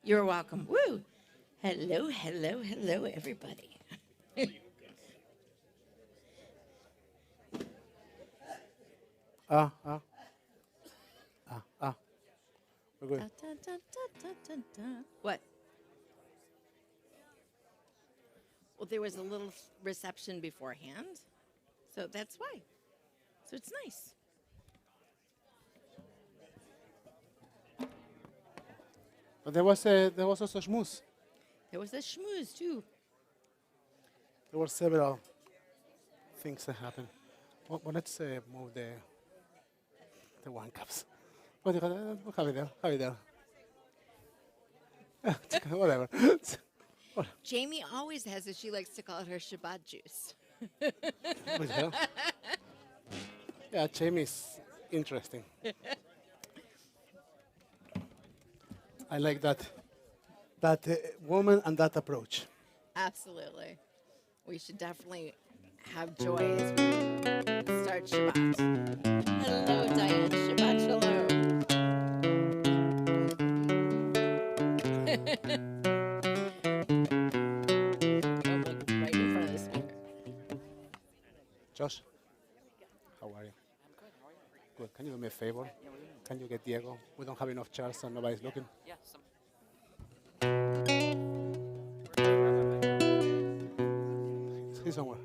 You're welcome. Woo! Hello, hello, hello, everybody. Ah, ah, ah. We're good. Da, da, da, da, da, da. What? Well, there was a little reception beforehand, so that's why. So it's nice. But there was also schmooze. There was a schmooze too. There were several things that happened. Well, let's move the wine cups. We'll have it there. Have it there. Whatever. Jamie always has it. She likes to call it her Shabbat juice. Well, yeah, Jamie's interesting. I like that woman and that approach. Absolutely. We should definitely have joy as we start Shabbat. Hello, Diane. Shabbat shalom. Right in front of the speaker. Josh, how are you? I'm good. How are you? Good. Can you do me a favor? Can you get Diego? We don't have enough chairs and nobody's looking. Yeah, some. He's somewhere.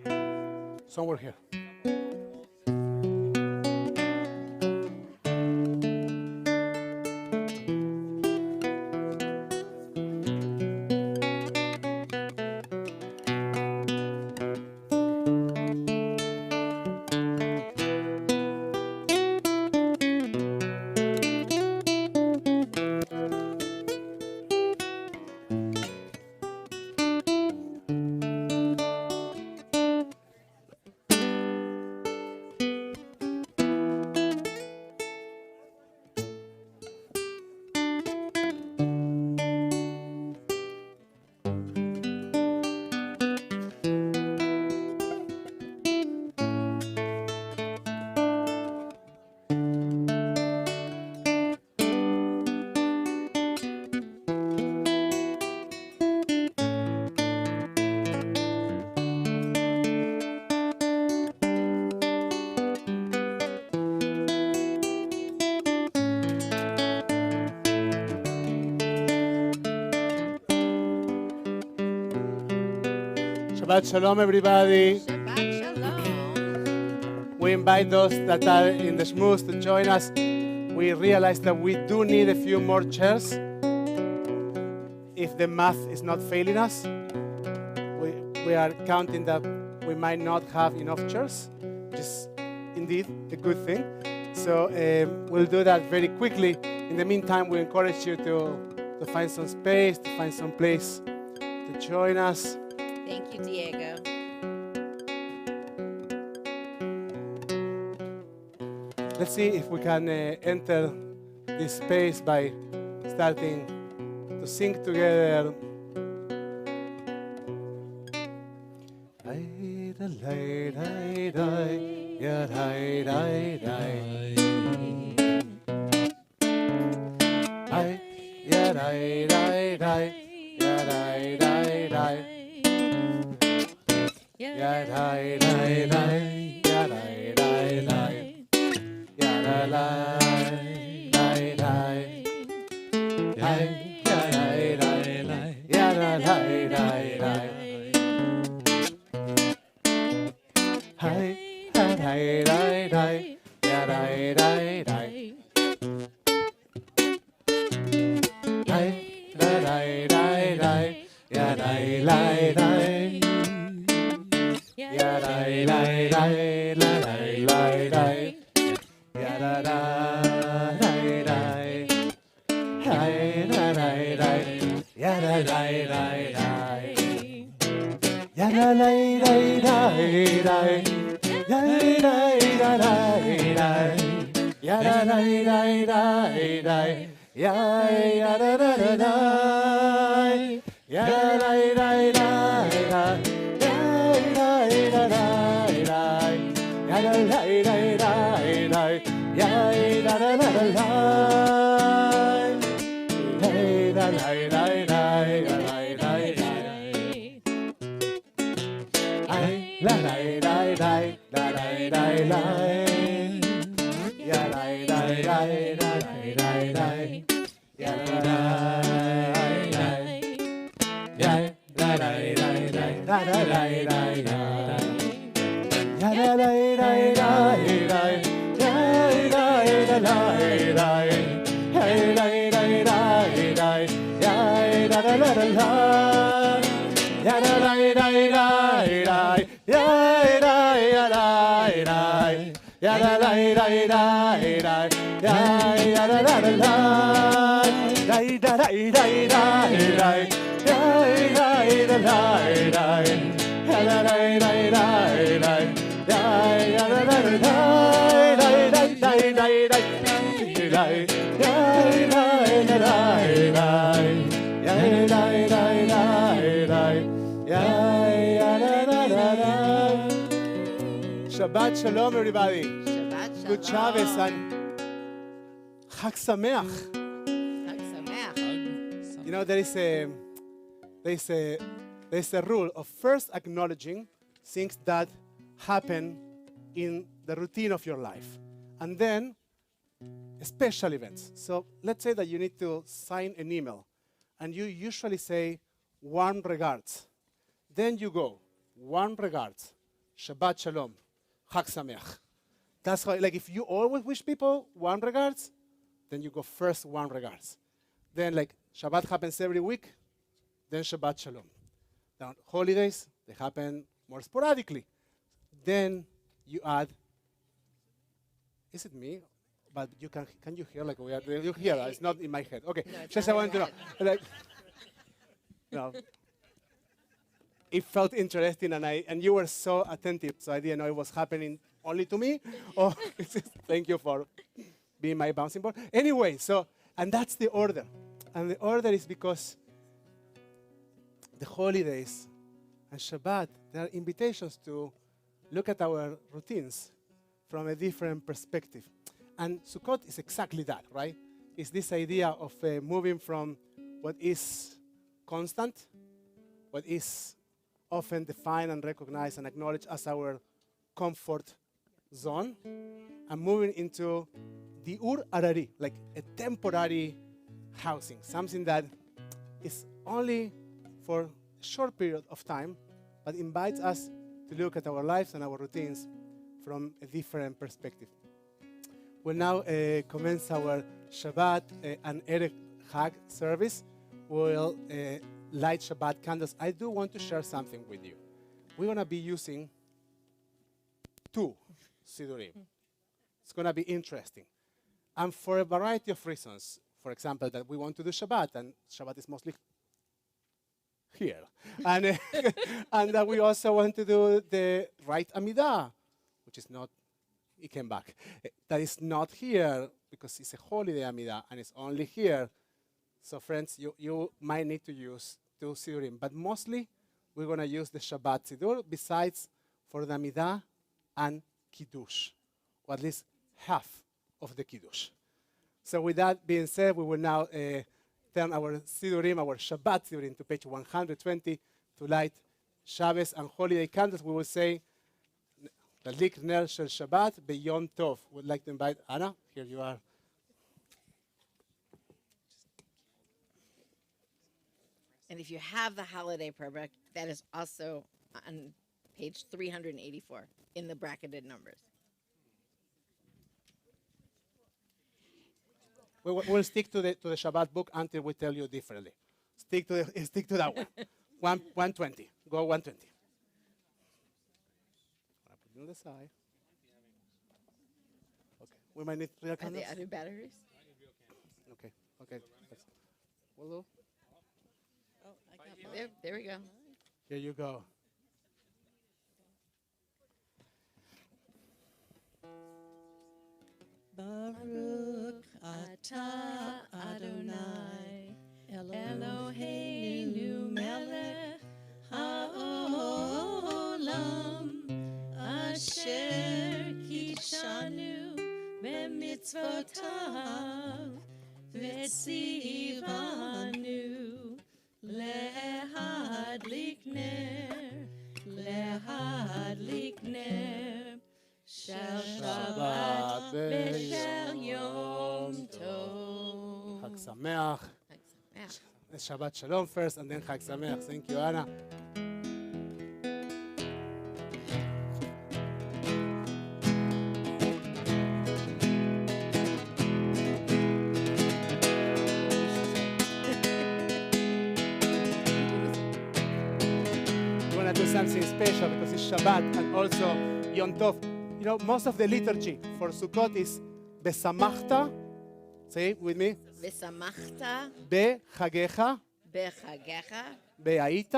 Somewhere here. Shabbat Shalom, everybody. Shabbat shalom. We invite those that are in the schmooze to join us. We realize that we do need a few more chairs. If the math is not failing us, we are counting that we might not have enough chairs, which is indeed a good thing. So we'll do that very quickly. In the meantime, we encourage you to find some space, to find some place to join us. Thank you, Diego. Let's see if we can enter this space by starting to sing together. La la la la la la la la. Ya la la la la la la. Ya la la la. Ya la la la la la la la. Ya la la la la la. Ya la la la la. Ya la la la la. Ya la la la la. Ya la la la la la. Ya la la la la. Ya la la la la la. Ya la la la la. La la la la la la. Ya la la la la. Ya la la la la la. Ya la la la la. La la la la la. La ya la la la la. Ya la la la la. Ya la la la la. Shabbat shalom, everybody. Shabbat shalom. Good Shabbos and Chag Sameach. Chag Sameach. You know, there is a rule of first acknowledging things that happen in the routine of your life, and then special events. So let's say that you need to sign an email, and you usually say warm regards. Then you go warm regards, Shabbat shalom, Chag Sameach. That's how, like, if you always wish people warm regards, then you go first warm regards. Then, like, Shabbat happens every week, then Shabbat shalom. Now, holidays, they happen more sporadically. Then you add, is it me? But you can you hear, like, we are, you hear, it's not in my head. Okay, No, it's just not I want to in know. your Like, no. It felt interesting, and you were so attentive, so I didn't know it was happening only to me. Oh, thank you for being my bouncing board. Anyway, so, and that's the order. And the order is because the holidays and Shabbat, they are invitations to look at our routines from a different perspective. And Sukkot is exactly that, right? It's this idea of moving from what is constant, what is often defined and recognized and acknowledged as our comfort zone, and moving into the Ur Arari, like a temporary housing, something that is only for a short period of time, but invites us to look at our lives and our routines from a different perspective. We'll now commence our Shabbat and Erev Chag service. We'll light Shabbat candles. I do want to share something with you. We're going to be using 2 Sidurim. It's going to be interesting. And for a variety of reasons, for example, that we want to do Shabbat, and Shabbat is mostly here. And, and that we also want to do the right Amidah, which is not, it came back. That is not here because it's a holiday Amidah, and it's only here. So friends, you might need to use 2 Sidurim, but mostly we're going to use the Shabbat Sidur, besides for the Amidah and Kiddush, or at least half of the Kiddush. So with that being said, we will now turn our Sidurim, our Shabbat Sidurim, to page 120 to light Shabbos and holiday candles. We will say, Tadlik Ner Shel Shabbat Beyond Tov. Would like to invite Anna. Here you are. And if you have the holiday prayer, that is also on page 384 in the bracketed numbers. We'll stick to the Shabbat book until we tell you differently. Stick to that one. 120. Go 120. I'll put it on the side. Okay. We might need real Are candles. they other batteries? Okay. We'll do. Oh, I got there we go. Here you go. Baruch atah Adonai Eloheinu melech haolam asher kishanu b'mitzvotav v'tzivanu lehadlik ner Shabbat Shalom first, and then Chag Sameach. Thank you, Anna. We want to do something special because it's Shabbat and also Yom Tov. You know, most of the liturgy for Sukkot is Besamachta. Say it with me. ושמחת בחגיך, בחגיך, והיית,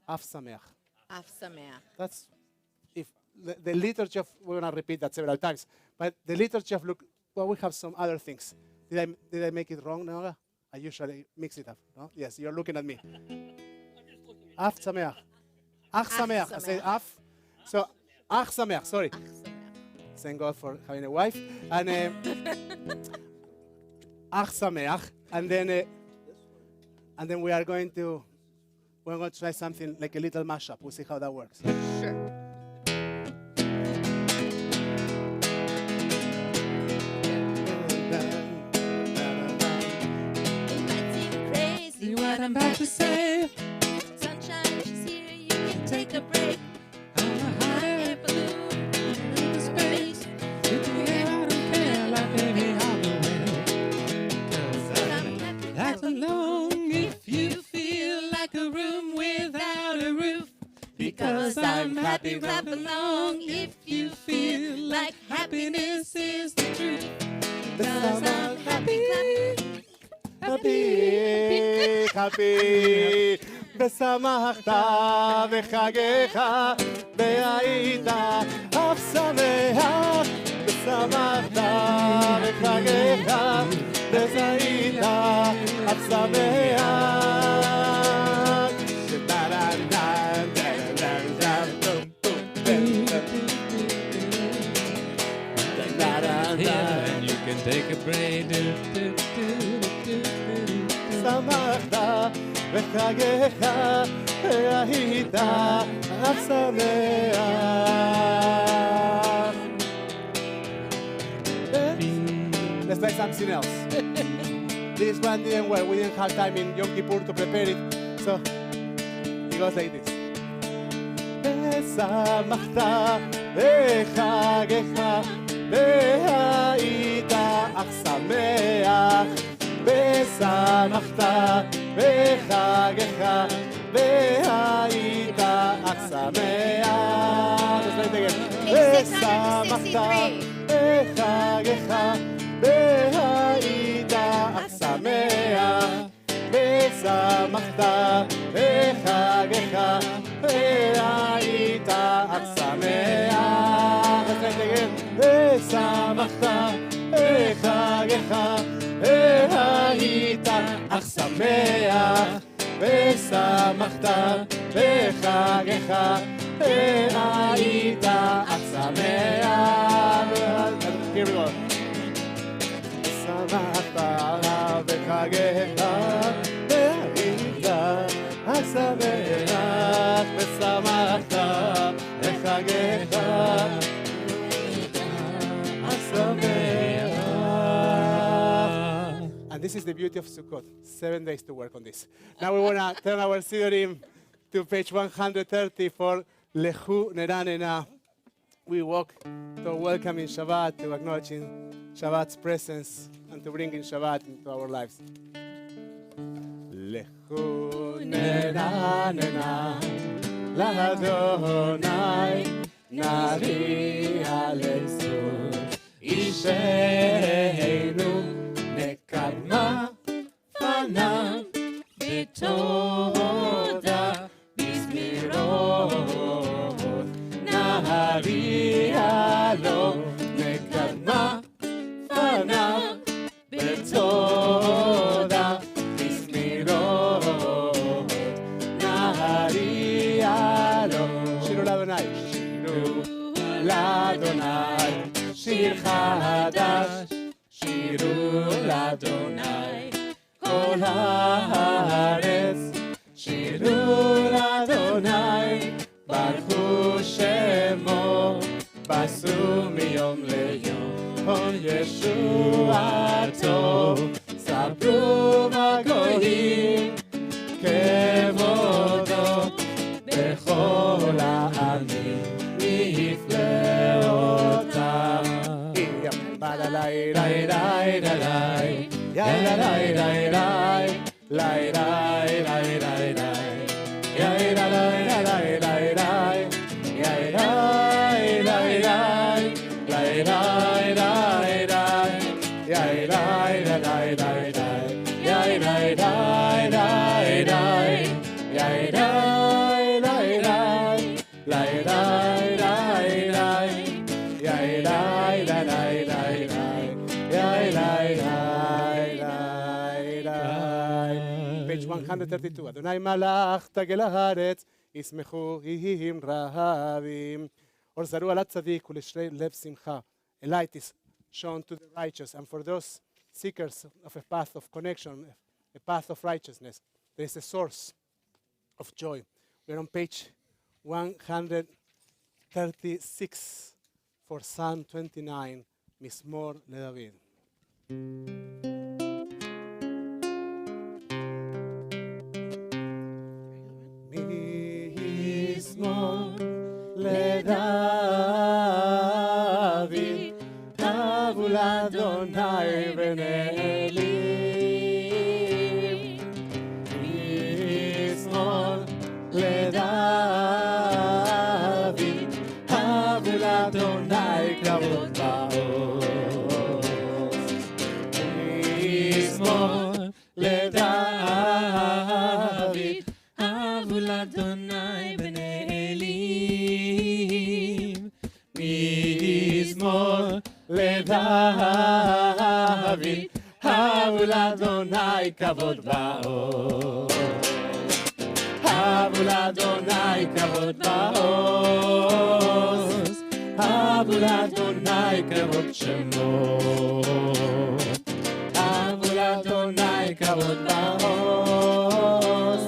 אף שמח. אף שמח. That's if the liturgy of, we're going to repeat that several times, but the liturgy of look, well, we have some other things. Did I make it wrong, Nora? I usually mix it up. No? Yes, you're looking at me. אף שמח. אח שמח. I say אף. So, אח שמח, sorry. אך שמח. Thank God for having a wife. And Ach Sameach. And then we're going to try something like a little mashup. We'll see how that works. Sure. It might seem crazy what I'm about to say. Sunshine is here, you can take a break. I'm a hot air balloon in space. That's alone if you feel like a room without a roof. Because I'm happy, clap along if you feel like happiness is the truth. Because I'm happy, Happy, happy. ושמחת בחגיך והיית אף שמח. ושמחת בחגיך והיית אף שמח. and you can take a break. שמחת בחגיך והיית אף שמח. Let's try something else. This one didn't work. We didn't have time in Yom Kippur to prepare it. So it goes like this. ושמחת בחגיך והיית אך שמח. ושמחת בחגיך והיית אך שמח. ושמחת בחגיך והיית אך שמח. ושמחת בחגיך והיית אך שמח. ושמחת בחגיך והיית אך שמח. ושמחת בחגיך והיית אך שמח. Here we go. שמחת בחגיך והיית אך שמח. ושמחת בחגיך אך שמח. And this is the beauty of Sukkot. 7 days to work on this. Now we want to turn our Sidurim to page 130 for Lechu Neranena. We walk to welcoming Shabbat, to acknowledging Shabbat's presence, and to bringing Shabbat into our lives. Lechu Neranena L'Adonai Nari'a Le'Zur Isheinu נקמה פניו בתודה בזמירות נהריה לו נקמה פניו בתודה בזמירות נהריה לו. שירו לאדוני, שירו לאדוני, שיר חדש, שירו לאדוני כל הארץ. שירו לאדוני ברכו שמו, בסו מיום ליום ישועתו. יספרו בגויים כבודו בכל העמים נפלאותיו. Page 132. אדוני מלך תגל הארץ, ישמחו הם רבים. אור זרוע על הצדיק ולשרי לב שמחה. A light is shown to the righteous, and for those seekers of a path of connection, a path of righteousness, there is a source of joy. We're on page 136 for Psalm 29, Mismor LeDavid. Mismor LeDavid, Havu l'Adonai v'ne'elim. Mismor LeDavid, Havu l'Adonai kavod ba'oz. Mismor LeDavid, Havu l'Adonai v'ne'elim. Mismor LeDavid, Havu l'Adonai kavod ba'oz. Havu l'Adonai kavod ba'oz. Havu l'Adonai kavod shemo. Havu l'Adonai kavod ba'oz.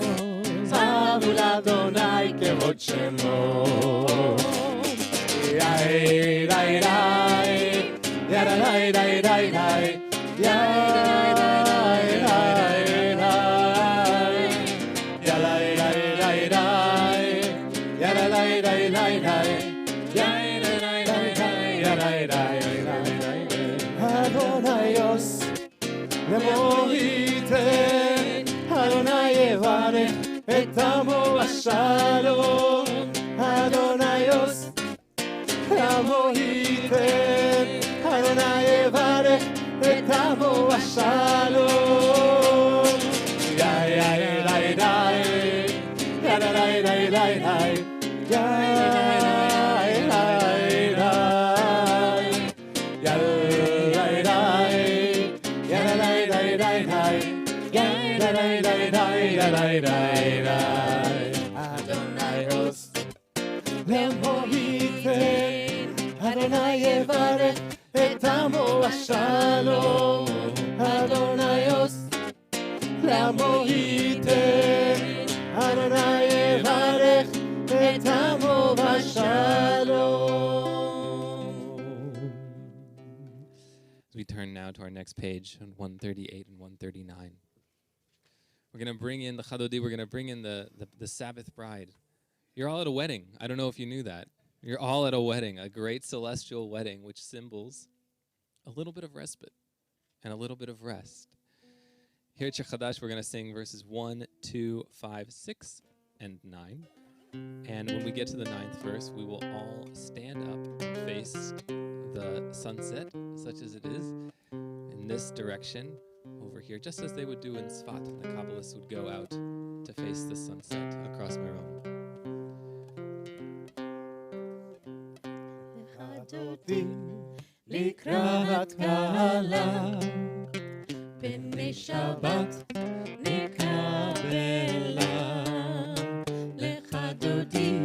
Havu l'Adonai kavod shemo. Yai, rai, rai. Yai, rai, rai, rai, rai. Yai, rai, rai, rai. Yai, rai, rai, rai, rai. Yai, rai, rai, rai, rai. Yai, rai, rai, rai, rai, rai, rai, rai. Adonaios, lemoiten, Adonai yevarech et amo bashalom. Adonaios, lemoiten, Adonai yevarech et amo bashalom. Yai, yai, rai, rai. Yai, rai, rai, rai, rai. Yai, rai, rai, rai. Yai, rai, rai. Yai, rai, rai, rai, rai. Yai, rai, rai, rai, rai, rai, rai. Adonaios, lemoiten, Adonai yevarech et amo bashalom. Adonaios, lemoiten, Adonai yevarech et amo bashalom. As we turn now to our next page, on 138 and 139. We're going to bring in the Chadodi, we're going to bring in the Sabbath bride. You're all at a wedding. I don't know if you knew that. You're all at a wedding, a great celestial wedding, which symbols a little bit of respite and a little bit of rest. Here at Shir Hadash, we're going to sing verses 1, 2, 5, 6, and 9. And when we get to the 9th verse, we will all stand up and face the sunset, such as it is, in this direction over here, just as they would do in Sfat. The Kabbalists would go out to face the sunset across Meron. לקראת קהלה, פני שבת נקבלה. לך דודי,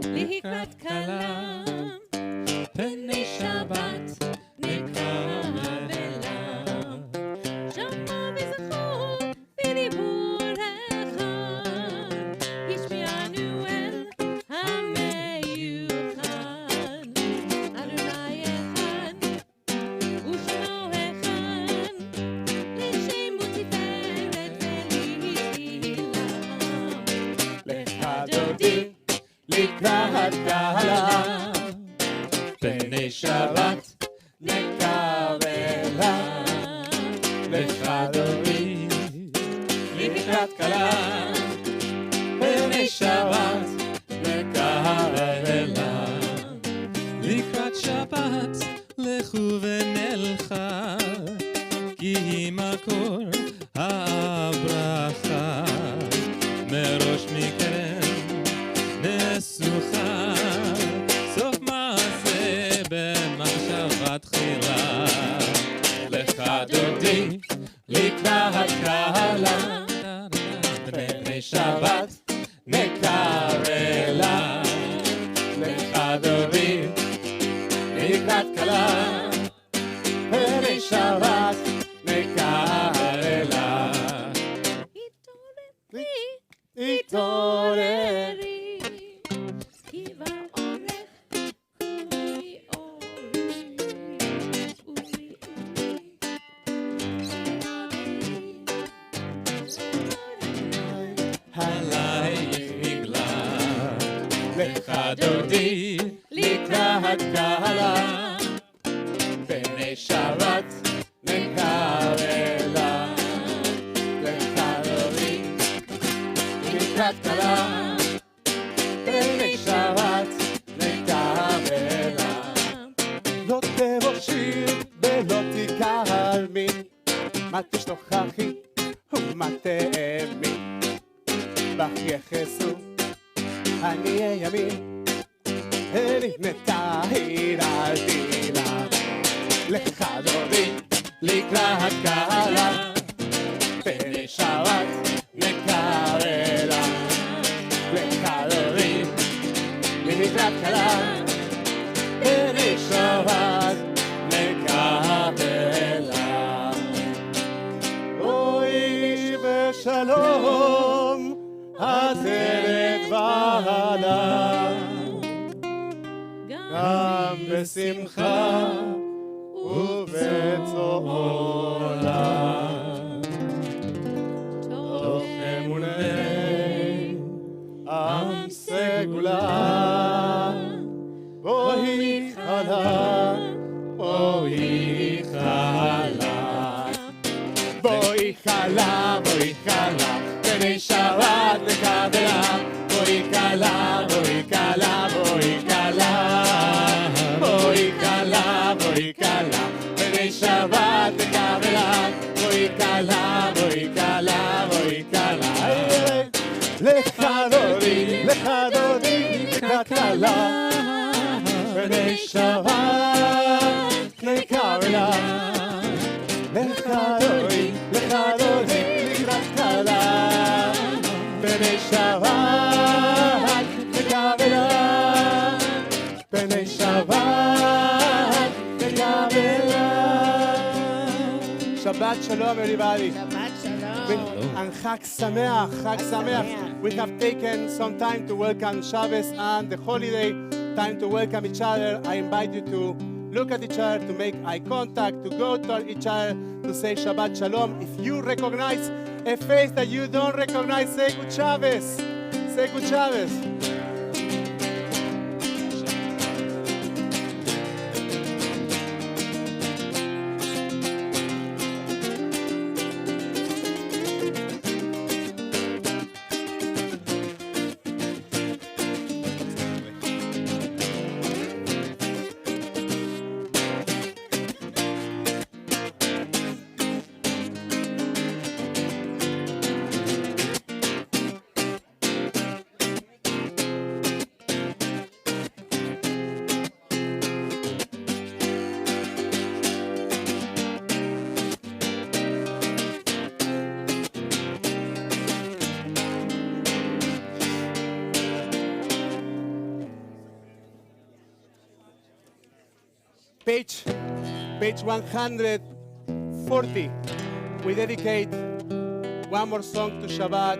לקראת קהלה, פני שבת נקבלה. שמע וזכור בדיבורך, השמיענו אל המיוחד. אדוני אחד ושמו אחד, לקראת קהלה, פני שבת נקרבה, לך דורי, לקראת קהלה, פני שבת נקרבה. לקראת שבת לכו ונלכה, כי היא מקור הברכה, מראש מכן נסוכה, סוף מעשה במחשבה תחילה. לך דודי לקראת קהלה, פני שבת נקרבה, לך דודי לקראת קהלה, פני שבת נקרבה. התעוררי, כי בעורך כולי אורי, אורי, עלייך נגלה, לך דודי לקראת קהלה, פני שבת נקרבה, לך דודי לקראת קהלה, פני שבת נקרבה. לא תבושי ולא תקרמי, מה תשתוכחי ומה תאמי, בך יחסו עניי ימין, נבנתה עיר על תילה. לך דודי לקראת קהלה, פני שבת נקרבה, לך דודי לקראת קהלה, פני שבת נקרבה. אוי ושלום עטרת בעלה, גם בשמחה ובצעולה, תוך אמוני עם סגולה. בואי חלה, בואי חלה, בואי חלה, בואי חלה, פני שבת נקרבה. בואי חלה, בואי חלה, בואי חלה, בואי חלה, בואי חלה, פני שבת נקרבה. בואי חלה, בואי חלה, בואי חלה. לך דודי, לך דודי לקראת קהלה, פני שבת נקרבה. לך דודי, לך דודי לקראת קהלה, פני שבת נקרבה, פני שבת נקרבה. שבת שלום everybody. שבת שלום. And Chag Sameach, Chag Sameach. We have taken some time to welcome Shabbos and the holiday, time to welcome each other. I invite you to look at each other, to make eye contact, to go to each other, to say Shabbat Shalom. If you recognize a face that you don't recognize, say Good Shabbos. Say Good Shabbos. Page 140, we dedicate one more song to Shabbat,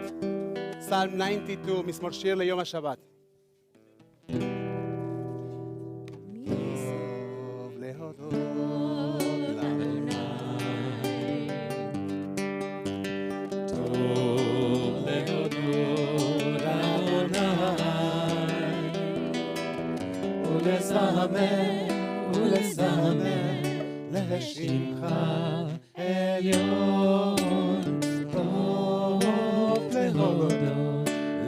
Psalm 92, מזמור שיר ליום השבת. טוב להודות לאדוני, טוב להודות לאדוני, ולזמר לשמך עליון, טוב להודות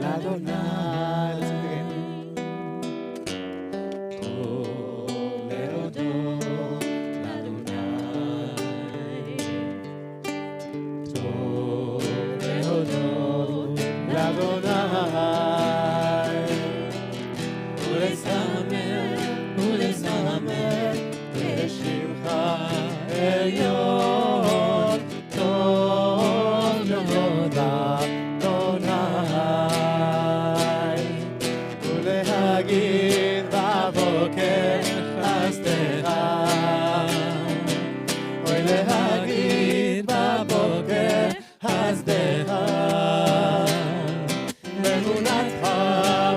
לאדוני. טוב להודות לאדוני, טוב להודות לאדוני, ולזמר לשמך עליון, טוב להודות לאדוני, ולהגיד בבוקר חסדך, ולהגיד בבוקר חסדך, אמונתך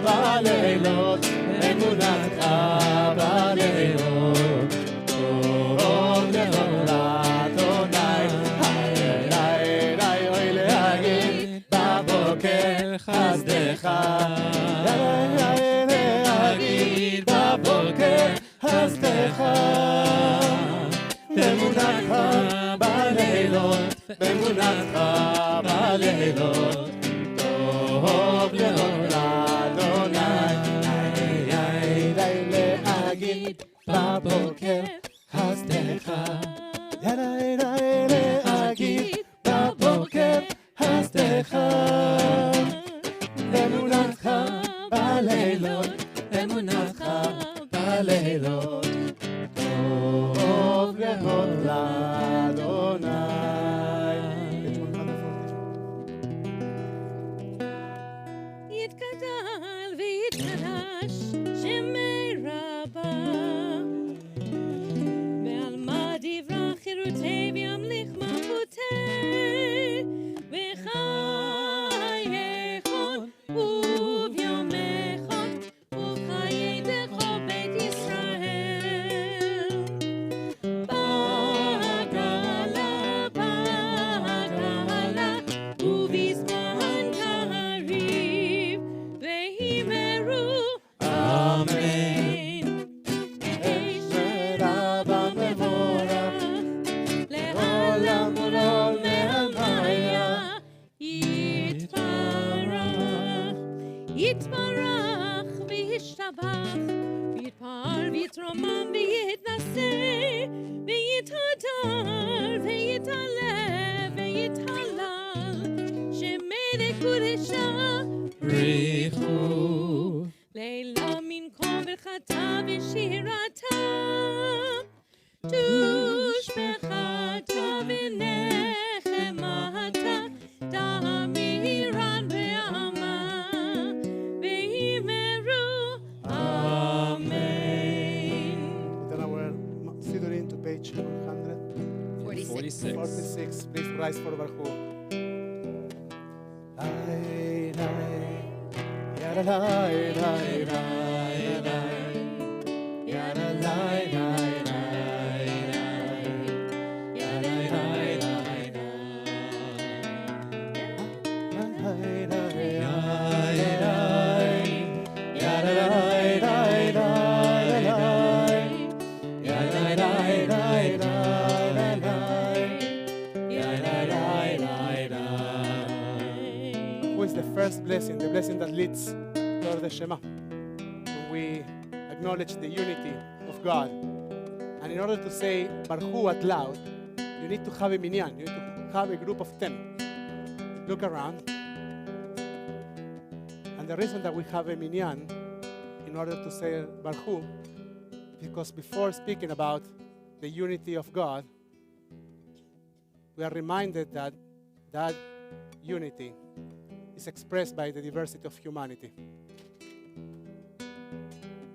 בלילות, אמונתך בלילות, טוב להודות לאדוני. אוי להגיד בבוקר חסדך, להגיד בבוקר חסדך, אמונתך בלילות, אמונתך בלילות, טוב להודות לאדוני. להגיד בבוקר חסדך, להגיד בבוקר חסדך, אמונתך בלילות, אמונתך בלילות, טוב להודות לאדוני. יתגדל ויתחדש שמי רבה, בעלמא דברה חירותי וימליך מלכותי, וחייכון וביומכון ובחיי דכו בית ישראל. בגלה בגלה ובזמן קריב והימרו אמן. רבה מבורך לעולם ולעולם מהמיה יתברך, יתברך וישתבח, ויתפאר ויתרומם ויתנשא, ויתהדר ויתעלה ויתהלל, שמלך קודשה בריחו לילה מנקום ברכתה ושירתה, תושבחתה ונחמתה, תמירן בעמה, והימרו אמן. Then our Sidurin to page 46. 146. Please rise for Baruch. Who is the first blessing, the blessing that leads toward the Shema? When we acknowledge the unity of God. And in order to say Baruch out loud, you need to have a minyan, you need to have a group of 10. Look around. And the reason that we have a minyan in order to say Baruch, because before speaking about the unity of God, we are reminded that that unity is expressed by the diversity of humanity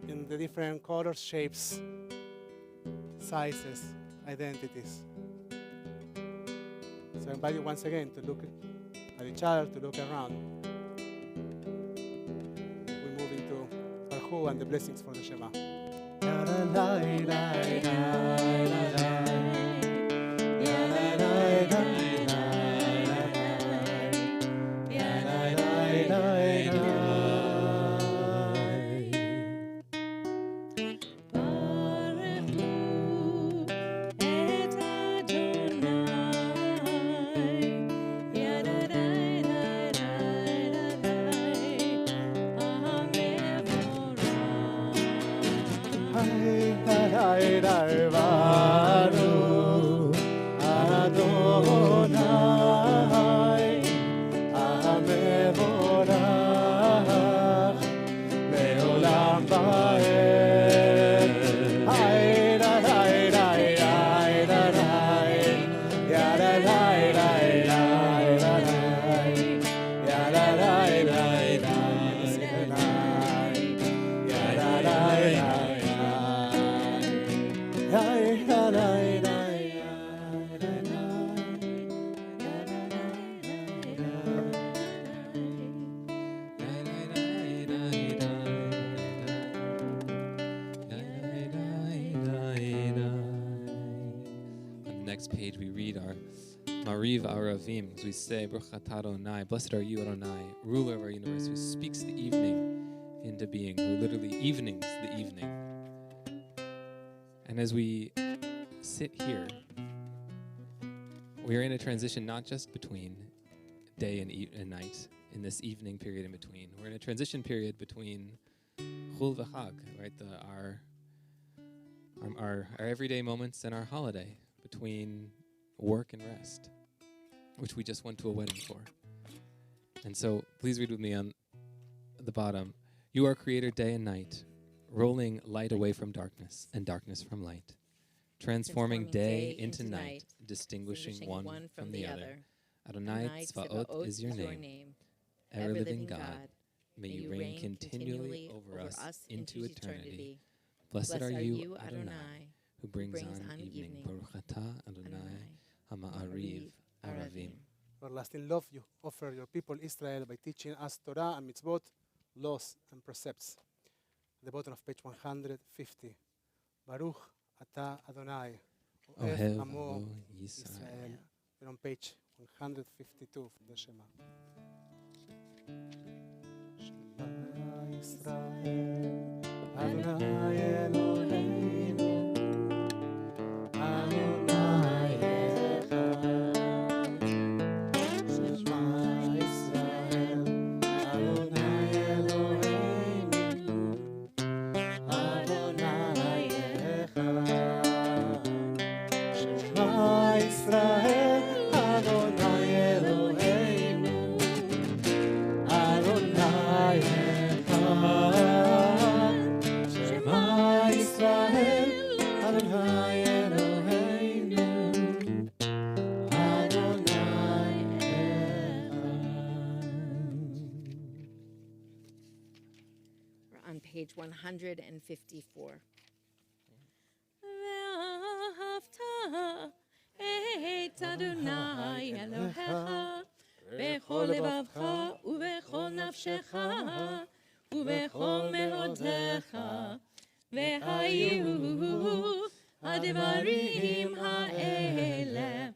in the different colors, shapes, sizes, identities. So I invite you once again to look at each other, to look around. We move into Baruch and the blessings for the Shema. Baruch Adonai המבורך לעולם ועד. Next page we read our Mariv Aravim, as we say, Baruch atah Adonai, blessed are you Adonai, ruler of our universe, who speaks the evening into being, who literally evenings the evening. And as we sit here, we are in a transition not just between day and night, in this evening period in between. We're in a transition period between Chul v'Chag, right? Our everyday moments and our holiday, between work and rest, which we just went to a wedding for. And so please read with me on the bottom. You are creator day and night, rolling light away from darkness and darkness from light, transforming day into night, distinguishing one from the other. Adonai Tzvaot is your name. Ever-living God, may you reign continually over us into eternity. Blessed are you, Adonai, who brings on evening. Baruch atah Adonai, Ha'ma'ariv Aravim. Everlasting love, you offer your people Israel by teaching us Torah and mitzvot, laws and precepts. At the bottom of page 150. Baruch atah Adonai, Ohev Amo Amo Israel. Yisrael. We're on page 152 from the Shema. Shema Israel, Adonai Eloheinu, Adonai Echad. Shema Israel, Adonai Eloheinu, Adonai Echad. Shema Israel, Adonai Eloheinu, Adonai Echad. Shema Israel, Adonai Eloheinu, Adonai Echad. We're on page 154. ואהבת את אדוני אלוהיך בכל לבבך ובכל נפשך ובכל מאודך, והיו הדברים האלה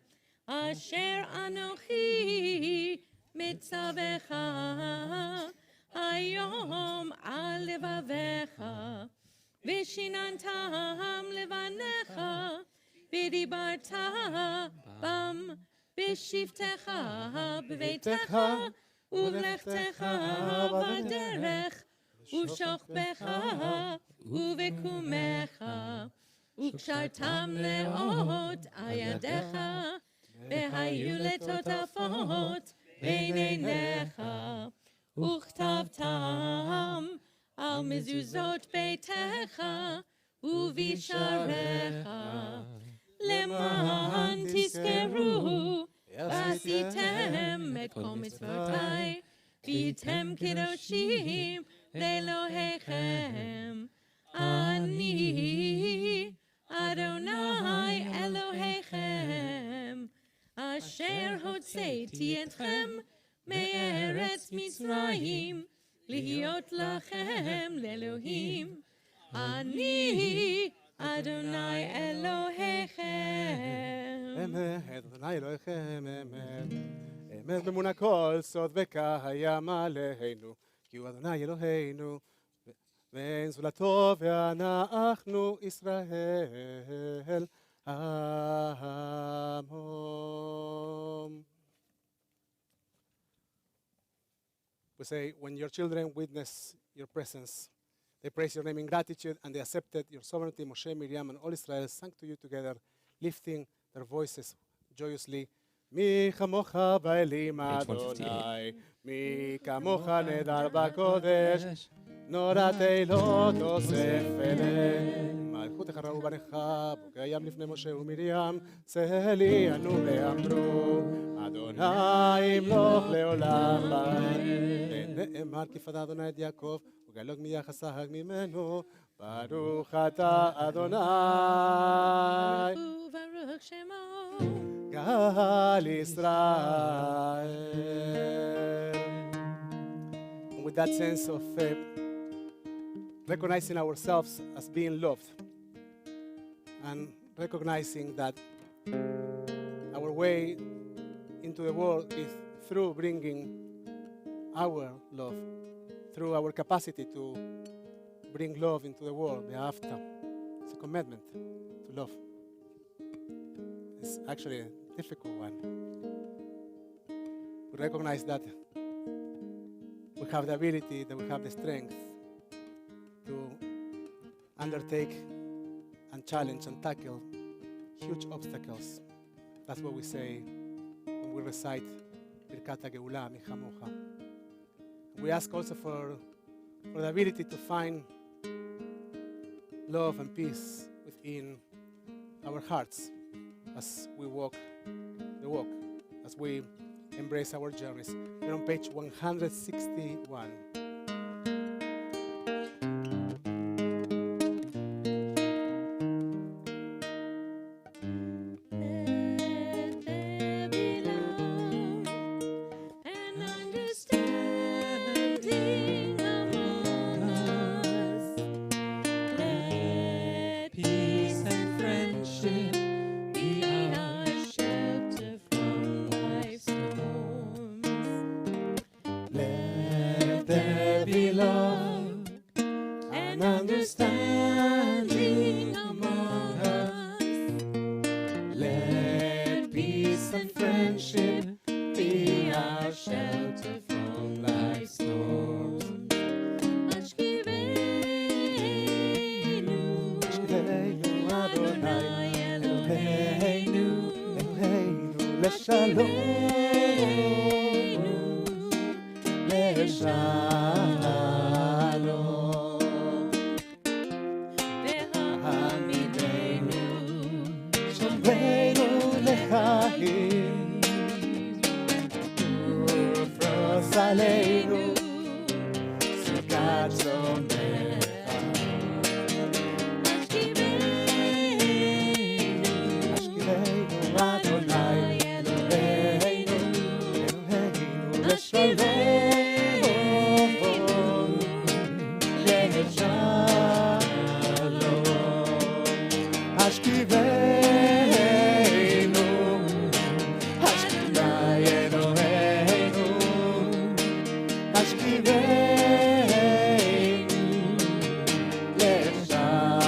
אשר אנוכי מצווך היום על לבביך, ושיננתם לבניך, ודיברת בם בשבתך בביתך ובלכתך בדרך ובשוכבך ובקומך, וקשרתם לאות על ידיך, והיו לטוטפות בין עיניך, וכתבתם על מזוזות ביתך ובשעריך, למען תזכרו ועשיתם את כל מצוותיי, והייתם קדושים לאלוהיכם. אני אדוני אלוהיכם, אשר הוצאתי אתכם מארץ מצרים, להיות לכם לאלוהים. אני אדוני אלוהיכם. אמת, אדוני אלוהיכם, אמת. אמת ממונה כל סוד וקיים עלינו, כי הוא אדוני אלוהינו, ואין זולתו, ואנחנו ישראל עמו. We say, when your children witness your presence, They praise your name in gratitude, and they accepted your sovereignty. Moshe, Miriam, and all Israel sang to you together, lifting their voices joyously. Mi chamocha ba'elim Page 158. Adonai, mi kamocha nedar b'kodesh, נורת אילות אוסף אליהם. מלכותך ראו בניך, בוקי הים לפני משה ומרים, צהלי ענו ואמרו, אדוני ימלוך לעולם ועד. ונאמר כי פדה אדוני את יעקב, וגלוג מיחס ההג ממנו, ברוך אתה אדוני. Baruch Shemo. גל ישראל. With that sense of recognizing ourselves as being loved and recognizing that our way into the world is through bringing our love, through our capacity to bring love into the world, be'afta. It's a commitment to love. It's actually a difficult one. We recognize that we have the ability, that we have the strength to undertake and challenge and tackle huge obstacles. That's what we say when we recite Birkat HaGeula Michamocha. We ask also for the ability to find love and peace within our hearts as we walk the walk, as we embrace our journeys. We're on page 161. Understanding among us. Let peace and friendship be our shelter from life's storms. Ashkivenu, Adonai Eloheinu, Leshalom, Shomreinu lechaim, ufros aleinu, sukat shomecha. Ashkivenu Adonai Eloheinu, leshalom, leshalom. Ashkivenu, Adonai Eloheinu, Ashkivenu, leshalom.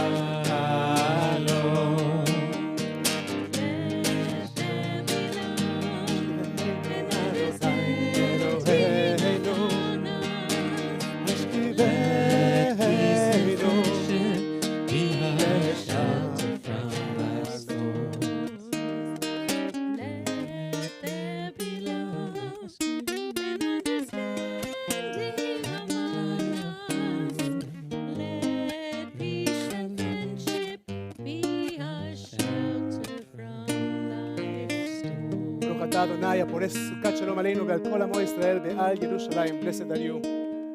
ברוך אתה אדוני הפורס סוכת שלום עלינו ועל כל עמו ישראל ועל ירושלים. Blessed are you,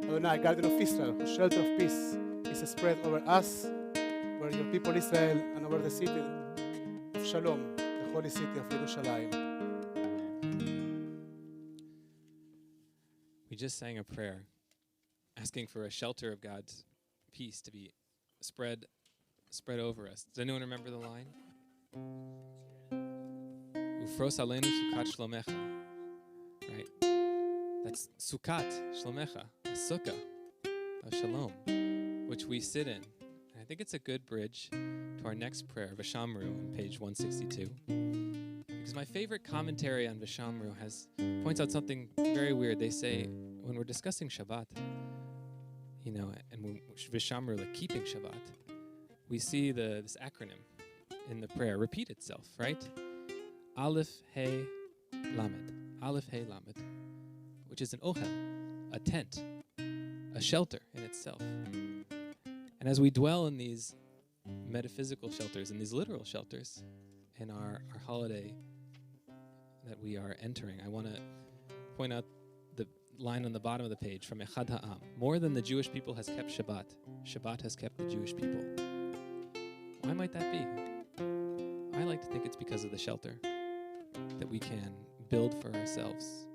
Adonai, guardian of Israel, whose shelter of peace is spread over us, over your people Israel, and over the city of Shalom, the holy city of Jerusalem. We just sang a prayer asking for a shelter of God's peace to be spread over us. Does anyone remember the line? Ufros aleinu sukat shlomecha. Right? That's sukat shlomecha, a sukkah of shalom, which we sit in. And I think it's a good bridge to our next prayer, Vashamru, on page 162. Because my favorite commentary on Vashamru points out something very weird. They say, when we're discussing Shabbat, and and Vishamru, like keeping Shabbat, we see this acronym in the prayer repeat itself, right? Aleph, Hey, Lamed. Aleph, Hey, Lamed, which is an ohel, a tent, a shelter in itself. And as we dwell in these metaphysical shelters and these literal shelters in our holiday that we are entering, I want to point out the line on the bottom of the page from Echad Ha'am. More than the Jewish people has kept Shabbat, Shabbat has kept the Jewish people. Why might that be? I like to think it's because of the shelter that we can build for ourselves.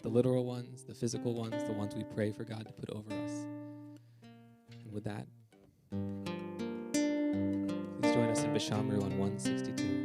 The literal ones, the physical ones, the ones we pray for God to put over us. And with that, please join us in Bishamru on 162.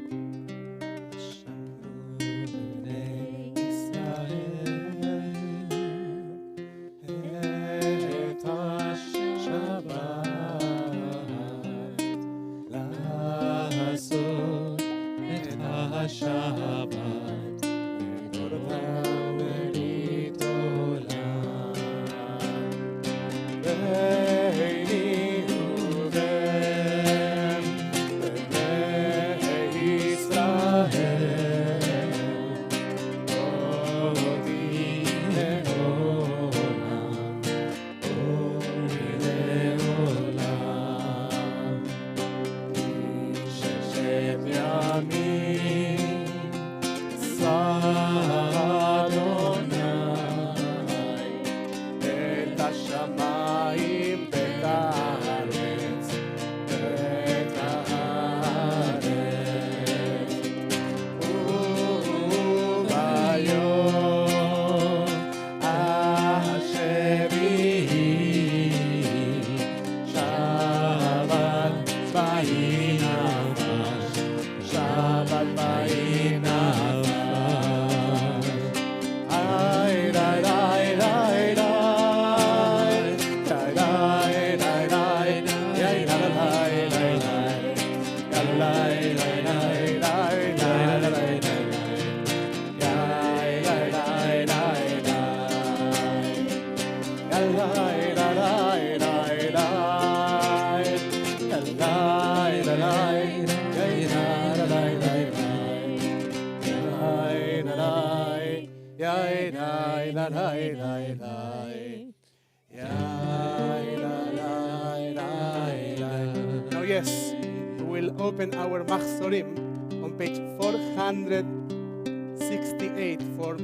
Now, yes, we will open our Machzorim on page 468 for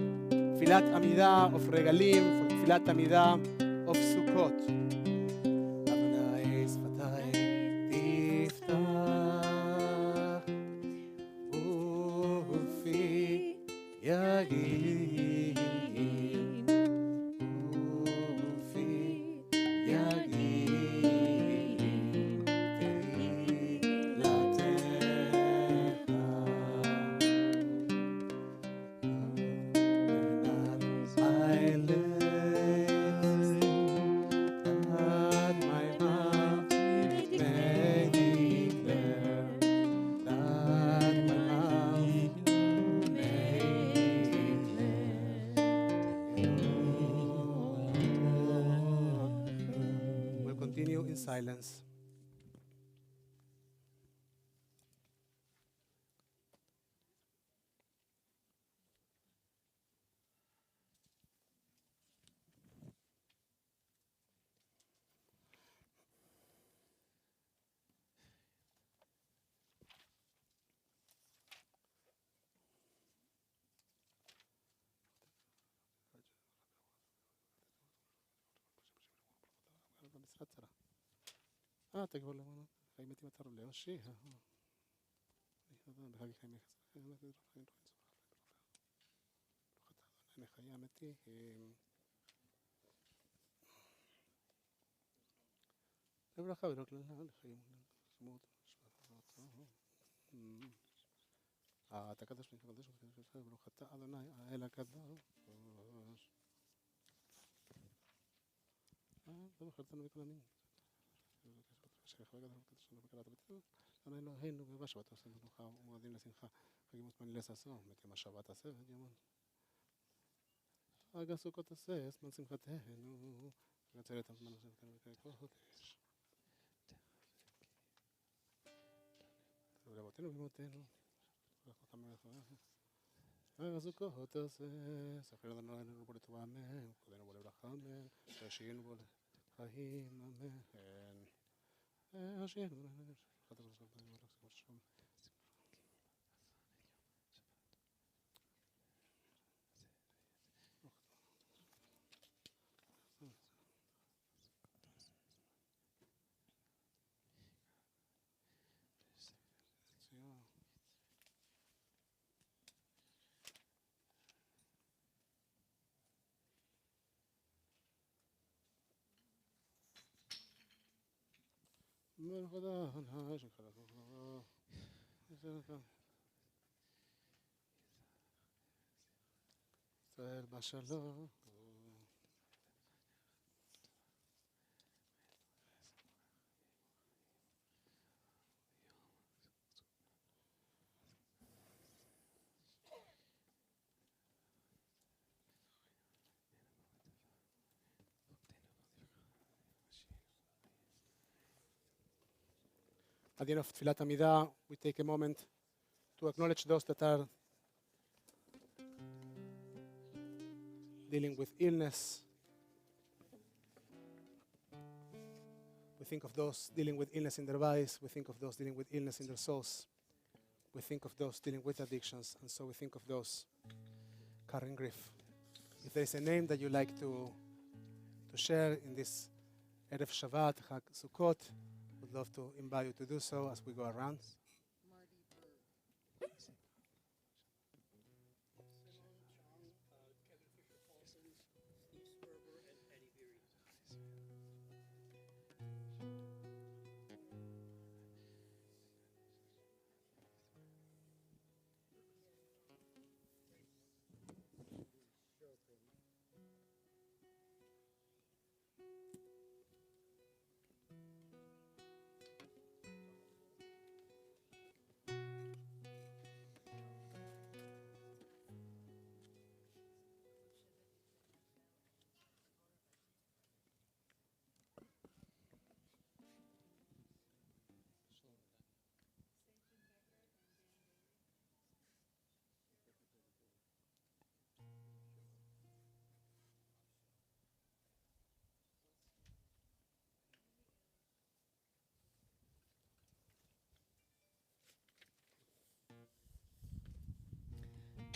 Filat Amidah of Regalim, for Filat Amidah of Sukkot. Adonai Sfatai Tiftach Ufi Yagim Ufi Yagim We'll continue in silence. תגבור למונו, חיים מתים אתר לאושי. בחגי חיים נחיה מתי. לברכה ורק לחיים. אתה קדוש ונקדש ברוך אתה אדוני האל הקדוש. לא בחרתנו בכלנים. אדוני אלוהינו ובשבת עושה מנוחה ומועדים לשמחה חגים וזמנים לששון מתים השבת עשה ודיומון חג הסוכות עשה זמן שמחתנו ננצל את הזמן הזה וכאן קודש. ולאבותינו ואמותינו, אותם מלאכותינו. אז הוא קודש, ספר לנו עלינו בו לטובה, אמן, קודנו בו לברכה, אמן, תשעינו בו לחיים, אמן. השם, ישראל בשלום. At the end of Tfilat Amidah, we take a moment to acknowledge those that are dealing with illness. We think of those dealing with illness in their bodies. We think of those dealing with illness in their souls. We think of those dealing with addictions. And so we think of those carrying grief. If there is a name that you like to share in this Erev Shabbat, Chag Sukkot, would love to invite you to do so as we go around.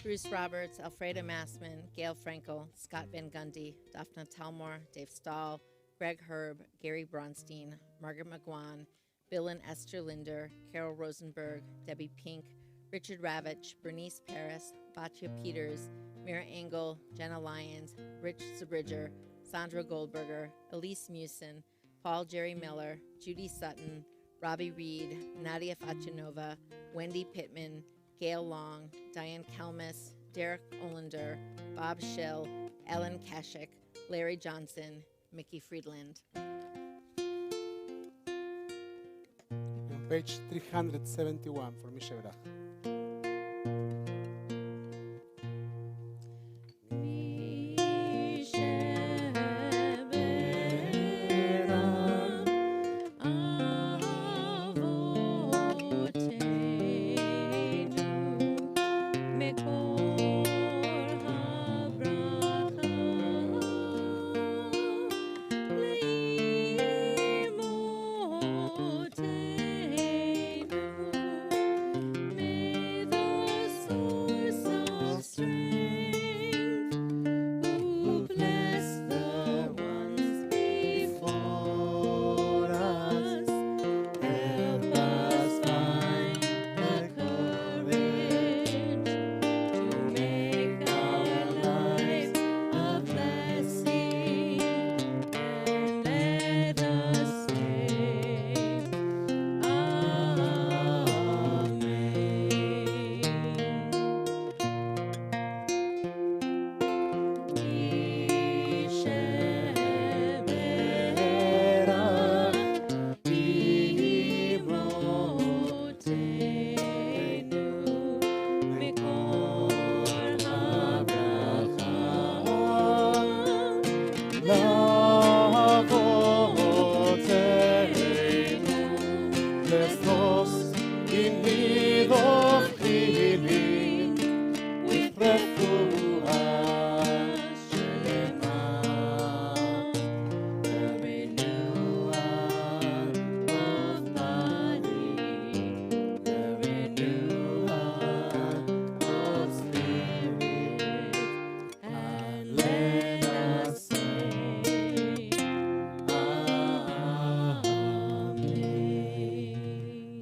Bruce Roberts, Alfreda Massman, Gail Frankel, Scott Van Gundy, Daphne Talmor, Dave Stahl, Greg Herb, Gary Bronstein, Margaret McGuan, Bill and Esther Linder, Carol Rosenberg, Debbie Pink, Richard Ravitch, Bernice Paris, Batya Peters, Mira Engel, Jenna Lyons, Rich Zabridger, Sandra Goldberger, Elise Musin, Paul Jerry Miller, Judy Sutton, Robbie Reed, Nadia Fachanova, Wendy Pittman, Gail Long, Diane Kelmis, Derek Olander, Bob Schill, Ellen Kashik, Larry Johnson, Mickey Friedland. On page 371 for Mishevrach. Leimotenu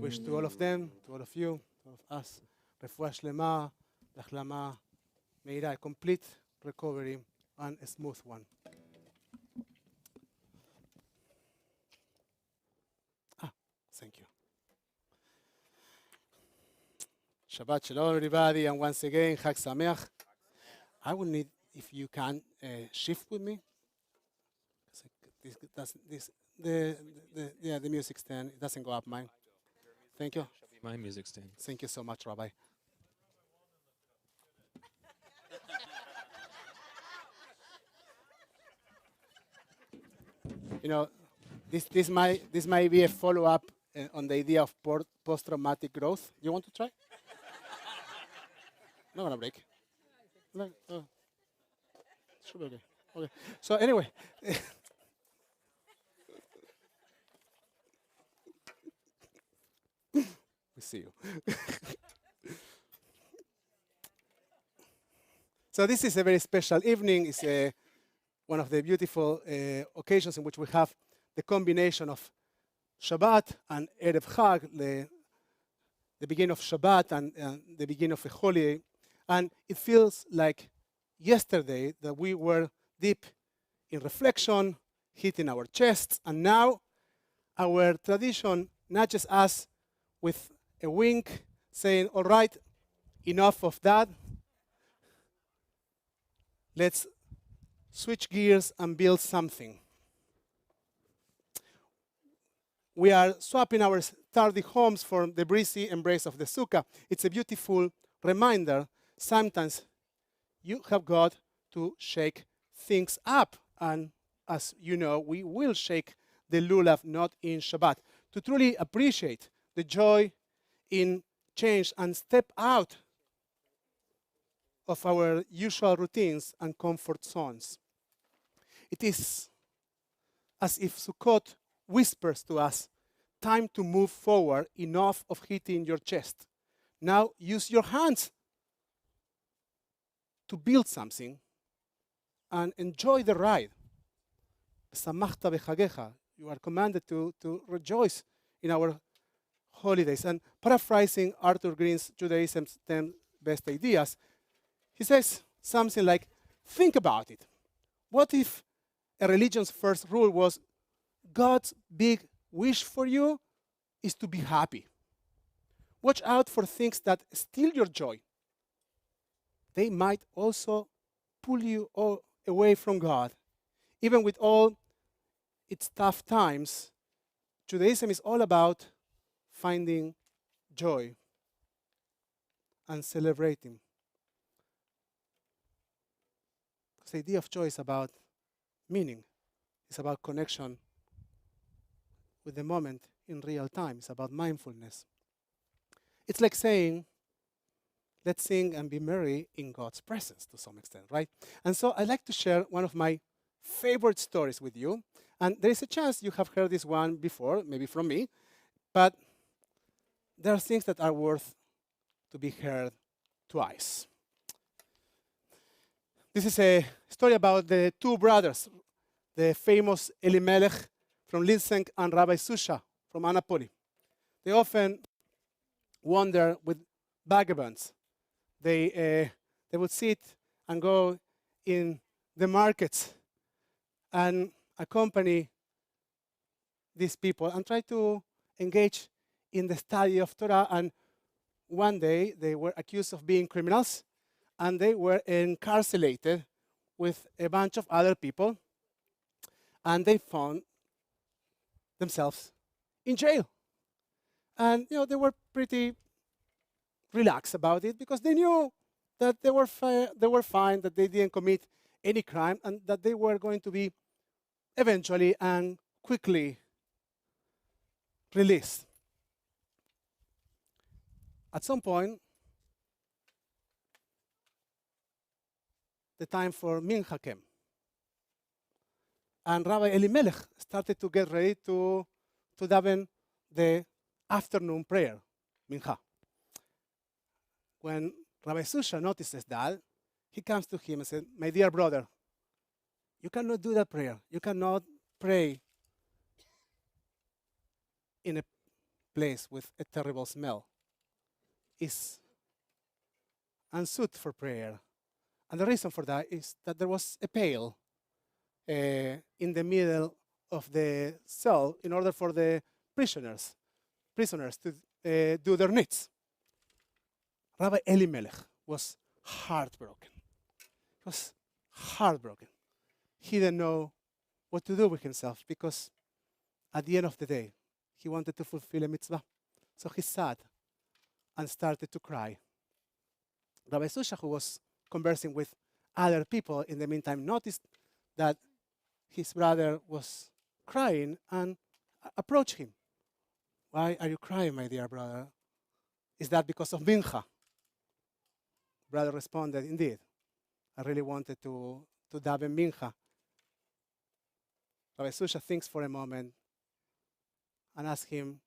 wish to all of them, to all of you, to all of us, רפואה שלמה, החלמה מהירה, a complete recovery and a smooth one. Thank you. Shabbat Shalom, everybody, and once again, Chag Sameach. I will need, if you can, shift with me. The music stand, it doesn't go up mine. Thank you. Shall be my music stand. Thank you so much, Rabbi. You know, this might be a follow-up on the idea of post-traumatic growth. You want to try? Not gonna break. No, should be okay. Okay. So anyway. We see you. So this is a very special evening. It's one of the beautiful occasions in which we have the combination of Shabbat and Erev Chag, the beginning of Shabbat and the beginning of a holiday. And it feels like yesterday that we were deep in reflection, hitting our chests, and now our tradition nudges us with a wink, saying, all right, enough of that. Let's switch gears and build something. We are swapping our sturdy homes for the breezy embrace of the sukkah. It's a beautiful reminder. Sometimes you have got to shake things up. And as you know, we will shake the lulav not in Shabbat to truly appreciate the joy in change and step out of our usual routines and comfort zones. It is as if Sukkot whispers to us, time to move forward, enough of hitting your chest. Now use your hands to build something and enjoy the ride. Samachta b'chagecha. You are commanded to rejoice in our holidays. And paraphrasing Arthur Green's Judaism's 10 Best Ideas, he says something like, think about it. What if a religion's first rule was God's big wish for you is to be happy? Watch out for things that steal your joy. They might also pull you all away from God. Even with all its tough times, Judaism is all about finding joy and celebrating. Because the idea of joy is about meaning. It's about connection with the moment in real time. It's about mindfulness. It's like saying, let's sing and be merry in God's presence to some extent, right? And so I'd like to share one of my favorite stories with you. And there is a chance you have heard this one before, maybe from me, but there are things that are worth to be heard twice. This is a story about the two brothers, the famous Elimelech from Linsenk and Rabbi Susha from Annapolis. They often wander with vagabonds. They would sit and go in the markets and accompany these people and try to engage in the study of Torah. And one day they were accused of being criminals and they were incarcerated with a bunch of other people, and they found themselves in jail. And they were pretty relaxed about it because they knew that they were fine, that they didn't commit any crime, and that they were going to be eventually and quickly released. At some point, the time for Mincha came. And Rabbi Elimelech started to get ready to daven the afternoon prayer, Mincha. When Rabbi Susha notices that, he comes to him and says, my dear brother, you cannot do that prayer. You cannot pray in a place with a terrible smell is unsuited for prayer. And the reason for that is that there was a pail in the middle of the cell in order for the prisoners to do their needs. Rabbi Elimelech was heartbroken. He was heartbroken. He didn't know what to do with himself because at the end of the day, he wanted to fulfill a mitzvah. So he sat and started to cry. Rabbi Susha, who was conversing with other people in the meantime, noticed that his brother was crying and approached him. Why are you crying, my dear brother? Is that because of mincha? Brother responded, indeed, I really wanted to daven mincha. Rabbi Susha thinks for a moment and asks him,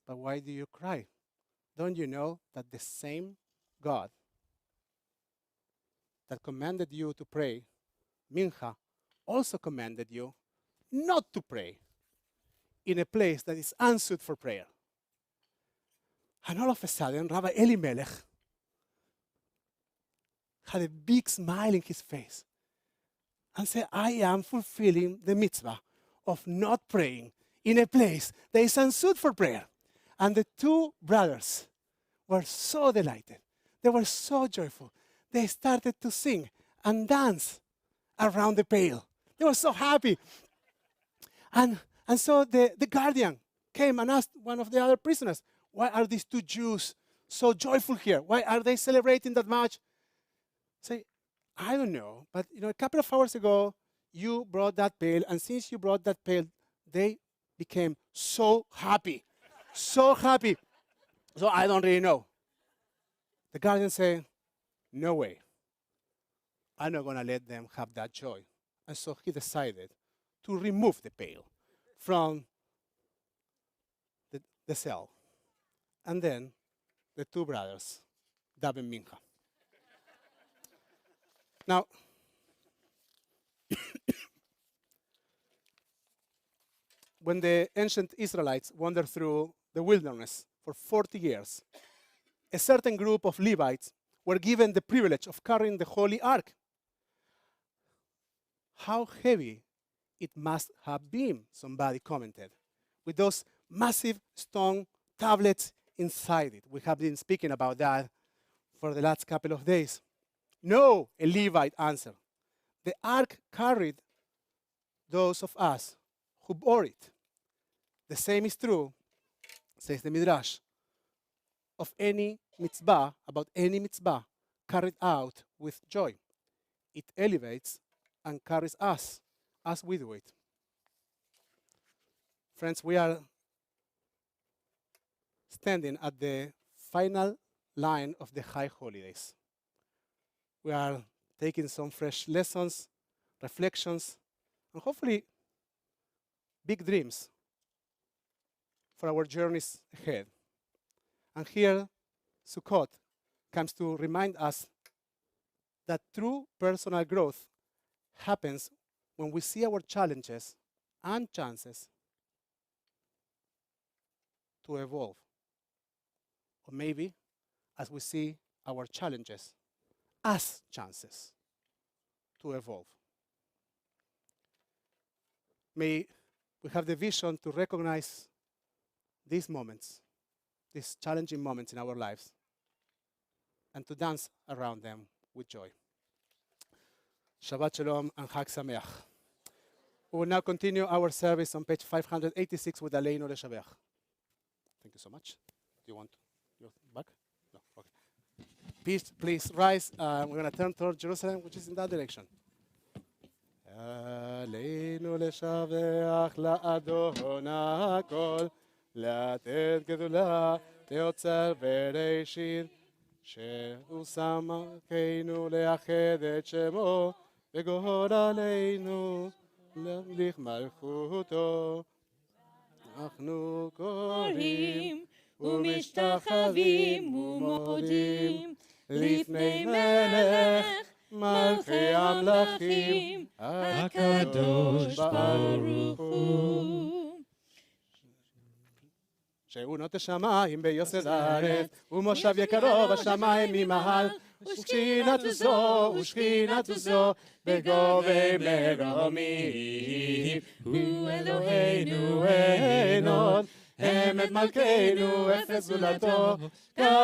but why do you cry? Don't you know that the same God that commanded you to pray mincha also commanded you not to pray in a place that is unsuited for prayer? And all of a sudden, Rabbi Elimelech had a big smile in his face and said, I am fulfilling the mitzvah of not praying in a place that is unsuited for prayer. And the two brothers were so delighted. They were so joyful. They started to sing and dance around the pail. They were so happy. And so the guardian came and asked one of the other prisoners, why are these two Jews so joyful here? Why are they celebrating that much? Say, I don't know, but a couple of hours ago, you brought that pail, and since you brought that pail, they became so happy, so happy. So I don't really know. The guardian said, no way. I'm not going to let them have that joy. And so he decided to remove the pail from the cell. And then the two brothers daven mincha. Now, when the ancient Israelites wandered through the wilderness for 40 years, a certain group of Levites were given the privilege of carrying the Holy Ark. How heavy it must have been, somebody commented, with those massive stone tablets inside it. We have been speaking about that for the last couple of days. No, a Levite answered. The ark carried those of us who bore it. The same is true, says the Midrash, of any mitzvah, about any mitzvah carried out with joy. It elevates and carries us as we do it. Friends, we are standing at the final line of the High Holidays. We are taking some fresh lessons, reflections, and hopefully big dreams for our journeys ahead. And here, Sukkot comes to remind us that true personal growth happens when we see our challenges and chances to evolve. Or maybe as we see our challenges as chances to evolve. May we have the vision to recognize these moments, these challenging moments in our lives, and to dance around them with joy. Shabbat Shalom and Chag Sameach. We will now continue our service on page 586 with Aleinu Leshavech. Thank you so much. Do you want your back? No. Okay. Please rise. We're going to turn toward Jerusalem, which is in that direction. Aleinu Leshavech la'adon ha'kol, לתת גדולה ליוצר בראשית, שהוא שם עמנו לאחד את שמו, וגורלנו להמליך מלכותו. אנחנו קוראים ומשתחווים ומודים לפני מלך מלכי המלכים הקדוש ברוך הוא. שאונות השמיים ביוסד הארץ, ומושב יקרו בשמיים ממעל, ושכינת זו, ושכינת זו, בגובי מרומים. הוא אלוהינו אין עוד, אמת מלכנו, אפס זולתו,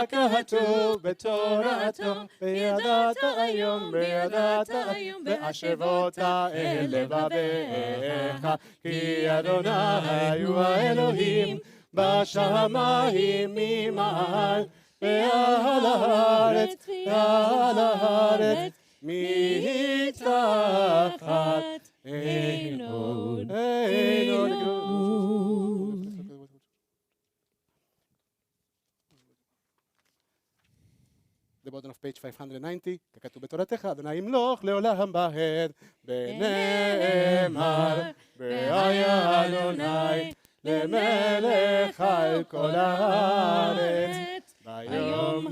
ככתוב בתורתו, וידעת היום, והשבות אל לבביך, כי אדוני הוא האלוהים, בשמיים ממעל, ועל הארץ, מתחת אין עוד גבול. The bottom of page 590, ככתוב בתורתך, אדוני ימלוך לעולם בהד, ונאמר, והיה אדוני למלך על כל הארץ, ביום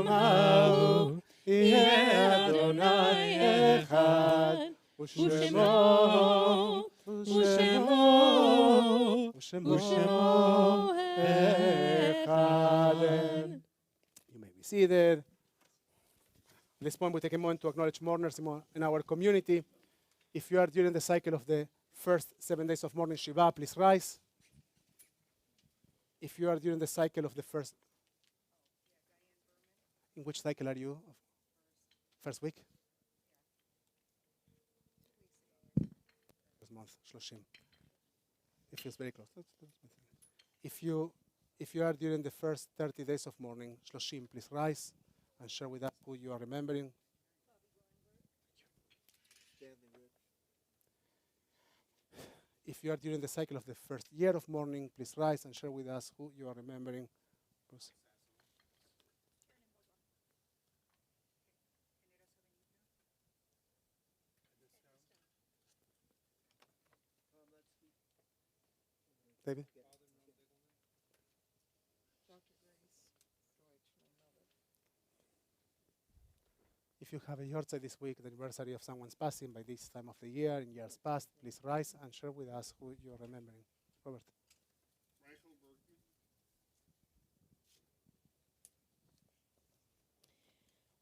ההוא, יהיה אדוני אחד, ושמו אחד. You may be seated. At this point, we take a moment to acknowledge mourners in our community. If you are during the cycle of the first 7 days of morning Shiva, please rise. If you are during the cycle of the first... In which cycle are you? First week? First month, 30. It feels very close. If you are during the first 30 days of mourning, 30, please rise and share with us who you are remembering. If you are during the cycle of the first year of mourning, please rise and share with us who you are remembering. Bruce. David? If you have a yahrzeit this week, the anniversary of someone's passing by this time of the year, in years past, please rise and share with us who you're remembering. Robert.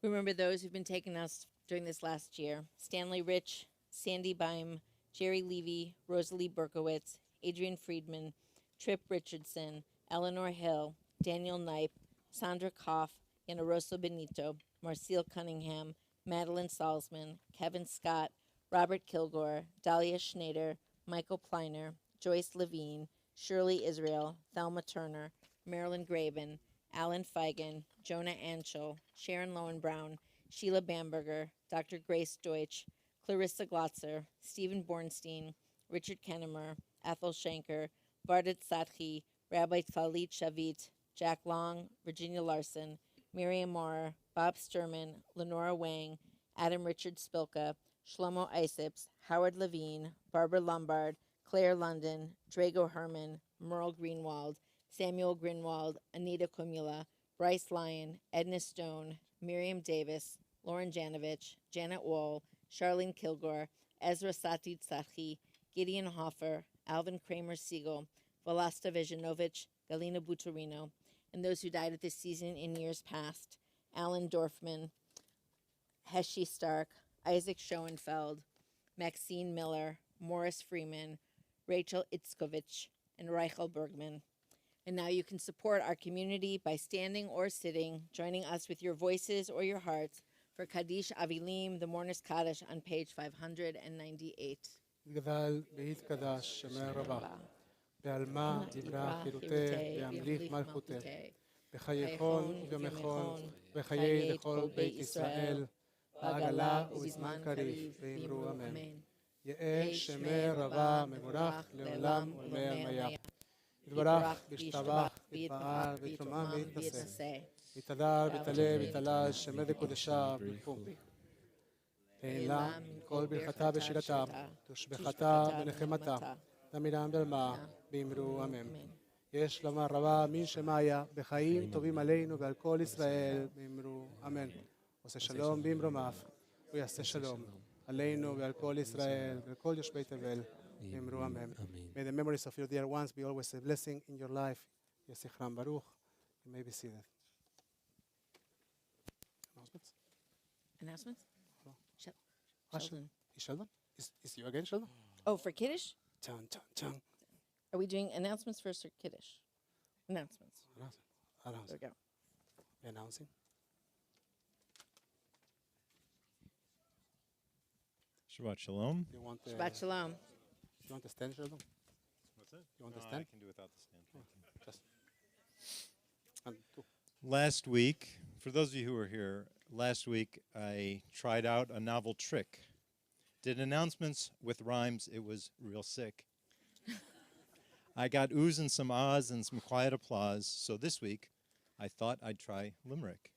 Remember those who've been taking us during this last year. Stanley Rich, Sandy Beim, Jerry Levy, Rosalie Berkowitz, Adrian Friedman, Tripp Richardson, Eleanor Hill, Daniel Knipe, Sandra Koff, Yana Rosa Benito, Marcel Cunningham, Madeline Salzman, Kevin Scott, Robert Kilgore, Dahlia Schneider, Michael Pleiner, Joyce Levine, Shirley Israel, Thelma Turner, Marilyn Graben, Alan Feigen, Jonah Anschel, Sharon Lowenbrown, Sheila Bamberger, Dr. Grace Deutsch, Clarissa Glotzer, Stephen Bornstein, Richard Kennemer, Ethel Schenker, Vardit Satchi, Rabbi Talit Shavit, Jack Long, Virginia Larson, Miriam Maurer, Bob Sturman, Lenora Wang, Adam Richard Spilka, Shlomo Isips, Howard Levine, Barbara Lombard, Claire London, Drago Herman, Merle Greenwald, Samuel Grinwald, Anita Kumula, Bryce Lyon, Edna Stone, Miriam Davis, Lauren Janovich, Janet Wall, Charlene Kilgore, Ezra Sati Tsachi, Gideon Hoffer, Alvin Kramer Siegel, Vlasta Vejanovich, Galina Butorino, and those who died at this season in years past, Alan Dorfman, Heshi Stark, Isaac Schoenfeld, Maxine Miller, Morris Freeman, Rachel Itzkovich, and Reichel Bergman. And now you can support our community by standing or sitting, joining us with your voices or your hearts for Kaddish Avilim, the Mourner's Kaddish, on page 598. יתגדל ויתקדש שמי רבה, בעלמה יברח חירותה, וימליך מלכותה, בחייכון ובימיכון, בחיי לכל בית ישראל, בעגלה ובזמן קריב, ואמרו אמן. יהא שמי רבה מבורך לעולם ולעלמיה. יתברך, וישתבח, ויתפאר, ויתרומם, ויתנשא. יתהדר, ויתעלה, ויתעלה, שמי דקודשה, ברכו. תהילה, כל ברכתה ושירתה, תושבחתה ונחמתה, תמידם דלמה, ואמרו אמן. יש לומר רבה מן שמיה, בחיים טובים עלינו ועל כל ישראל, ואמרו אמן. עושה שלום במרומיו, ויעשה שלום עלינו ועל כל ישראל ועל כל יושבי תבל, Amen. Amen. May the memories of your dear ones be always a blessing in your life. Yesichram Baruch. You may be seated. Announcements? Announcements? Hello. Sheldon. Is Sheldon? Is you again, Sheldon? Oh, for Kiddush? Chan, chan, chan. Are we doing announcements first or Kiddush? Announcements. There Announcing. we go. Announcing. Shabbat Shalom. You want Shabbat Shalom. You want to stand, Sheldon? What's that? You want to I stand? can do without the stand. Thank you. Just. And two. Last week, for those of you who were here, last week I tried out a novel trick. Did announcements with rhymes. It was real sick. I got oohs and some ahs and some quiet applause. So this week, I thought I'd try Limerick.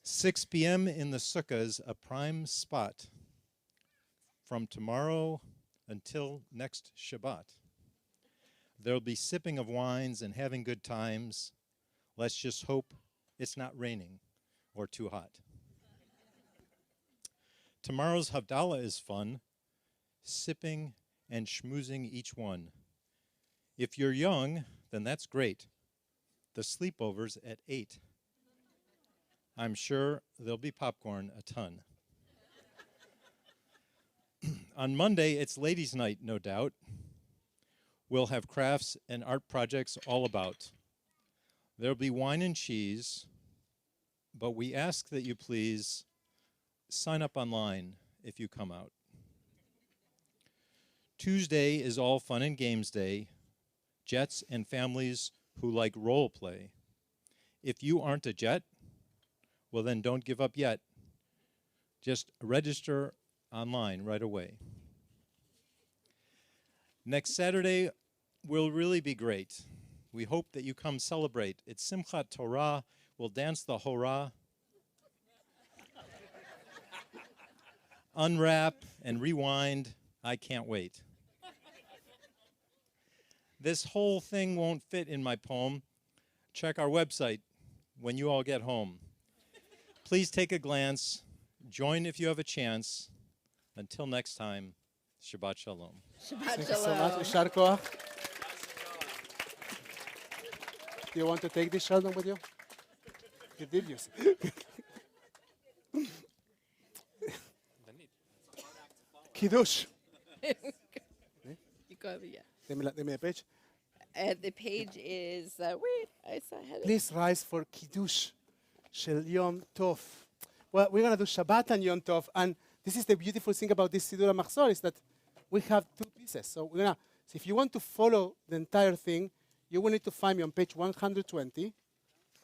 6 p.m. in the sukkahs, a prime spot. From tomorrow until next Shabbat. There'll be sipping of wines and having good times. Let's just hope it's not raining or too hot. Tomorrow's Havdalah is fun, sipping and schmoozing each one. If you're young, then that's great. The sleepover's at 8. I'm sure there'll be popcorn a ton. On Monday, it's ladies' night, no doubt. We'll have crafts and art projects all about. There'll be wine and cheese, but we ask that you please sign up online if you come out. Tuesday is all fun and games day, jets and families who like role play. If you aren't a jet, well then don't give up yet. Just register online right away. Next Saturday will really be great. We hope that you come celebrate. It's Simchat Torah. We'll dance the Horah, unwrap and rewind. I can't wait. This whole thing won't fit in my poem. Check our website when you all get home. Please take a glance. Join if you have a chance. Until next time, Shabbat Shalom. Shabbat Thank you so Shalom. much. Yishar koach. Do you want to take this, Sheldon, with you? You did use it. Kiddush. You go over, yeah. Let me a page. The page is, wait, I saw ahead of Please rise for Kiddush Shel Yom Tov. Well, we're going to do Shabbat and Yom Tov. And this is the beautiful thing about this Siddur HaMachzor is that we have 2 pieces. So we're gonna. So if you want to follow the entire thing, you will need to find me on page 120.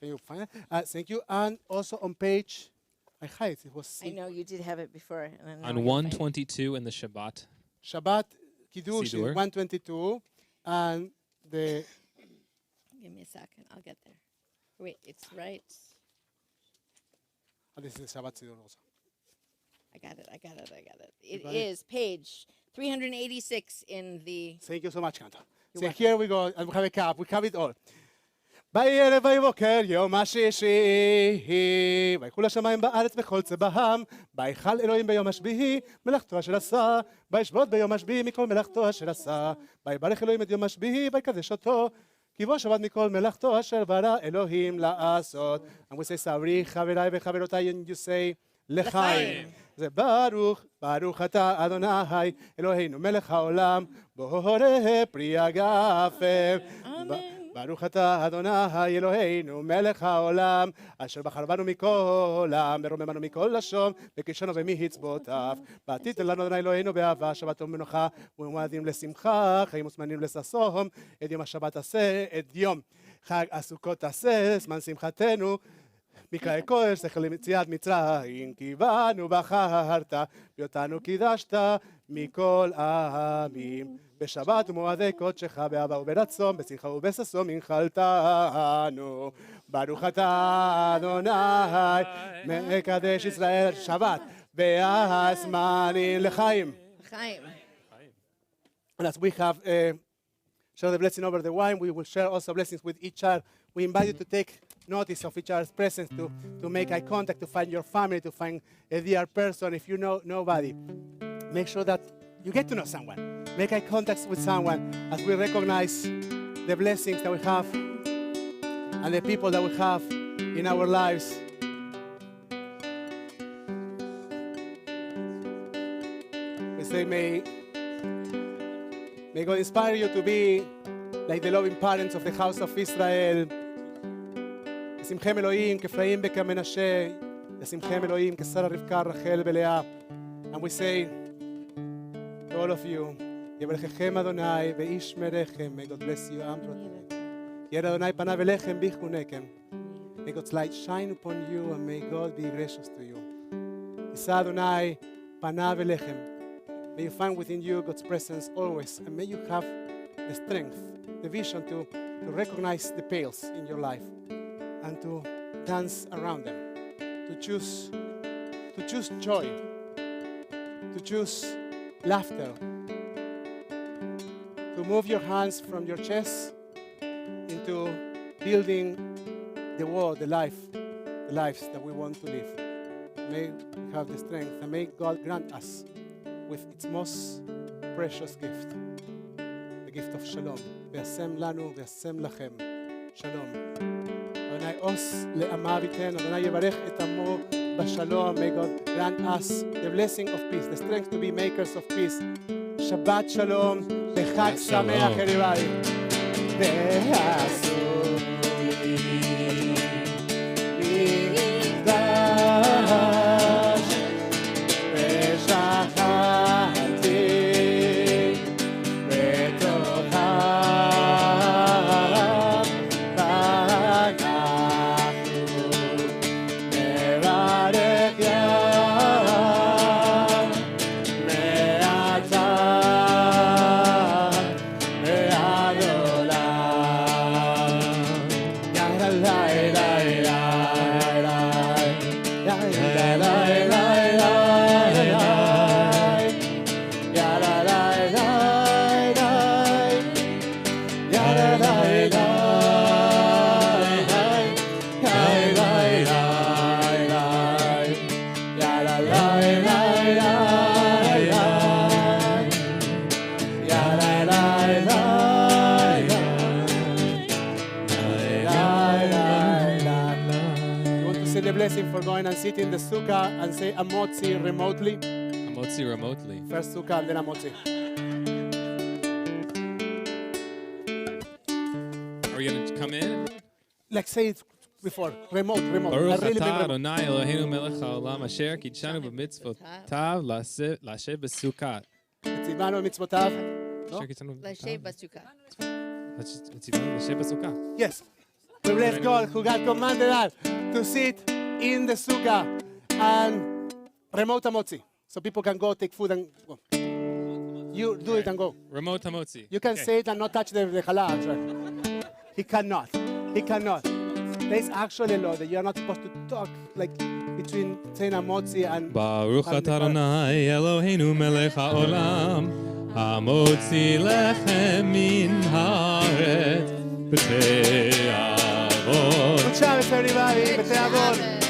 Can you find it? Thank you. And also on page, I hide it. It was I know you did have it before. And I know On you'll find it. 122 in the Shabbat. Shabbat Kiddush is Siddur. 122. And the Give me a second. I'll get there. Wait, it's right. this is the Shabbat Siddur also. I got it. You It got it? is page 386 in the. Thank you so much, Cantor. You're So welcome. here we go, and we have a cup. We have it all. בערב ויבוקר יום השישי, ויחול השמיים בארץ וכל צבאם, ויכל אלוהים ביום השביעי, מלאכתו אשר עשה, וישבות ביום השביעי מכל מלאכתו אשר עשה, ויברך אלוהים את יום השביעי, ויקדש אותו, כי בו שבת מכל מלאכתו אשר ברא אלוהים לעשות. And we say, סברי חבריי וחברותיי, and you say, לחיים. זה ברוך, ברוך אתה אדוני, אלוהינו מלך העולם, בורא פרי הגפן. ברוך אתה אדוני אלוהינו מלך העולם אשר בחר בנו מכל עם ורוממנו מכל לשון וכישרנו ומהצבאותיו ותיתן לנו אדוני אלוהינו באהבה שבת ומנוחה ומועדים לשמחה חיים וזמנים לששון את יום השבת עשה את יום חג הסוכות עשה זמן שמחתנו מקראי קודש זכר למציאת מצרים כי בנו בחרת ואותנו קידשת מכל העמים בשבת ומועדי קודשך באהבה וברצון, בשמחה ובששון הנחלתנו. ברוך אתה אדוני, מקדש ישראל שבת, והזמנים לחיים. Chaim. And as we have share the blessing over the wine, we will share also blessings with each other. We invite you to take notice of each other's presence, to make eye contact, to find your family, to find a dear person. If you know nobody, make sure that you get to know someone. Make eye contact with someone as we recognize the blessings that we have and the people that we have in our lives. We say, may God inspire you to be like the loving parents of the house of Israel. לשמכם אלוהים כפרעים וכמנשה, לשמכם אלוהים כשרה רבקה רחל ולאה. And we say to all of you, יברככם אדוני וישמרכם. May God bless you and protect you. ירא אדוני פניו אליכם ויחונקם. May God's light shine upon you and may God be gracious to you. יישא אדוני פניו אליכם. May you find within you God's presence always, and may you have the strength, the vision to recognize the pales in your life and to dance around them, to choose joy, to choose laughter, to move your hands from your chest into building the world, the lives that we want to live. May we have the strength, and may God grant us with its most precious gift, the gift of shalom. וישם לנו וישם לכם שלום. אדוני עוש לעמיו ייתן, אדוני יברך את עמו בשלום. May God grant us the blessing of peace, the strength to be makers of peace. שבת שלום וחג שמח everybody. ועשו לי מקדש ושכנתי בתוכם, ואנחנו נברך ים מעתה ועד עולם. יאללה לילה blessing for going and sit in the sukkah and say Amotzi remotely. Amotzi remotely. First sukkah and then Amotzi. Are we going to come in? Like say it before. Remote. Baruch A really big atah remote. Adonai Eloheinu melech haolam asher kidshanu b'mitzvotav laseh b'sukkah. וציוונו מצוותיו. Asher kidshanu לשב בסוכה. וציוונו לשב בסוכה. Yes. We bless God who God commanded us to sit in the sukkah and remote Amotzi. So people can go take food and go. You do it and go. Remote hamotzi. You can say it and not touch the halal. He cannot. There's actually a law that you are not supposed to talk like between saying Amotzi and Baruch atah Adonai Eloheinu melech haolam hamotzi lechem min haaretz b'tei avot. Good Shabbos, everybody. B'tei avot.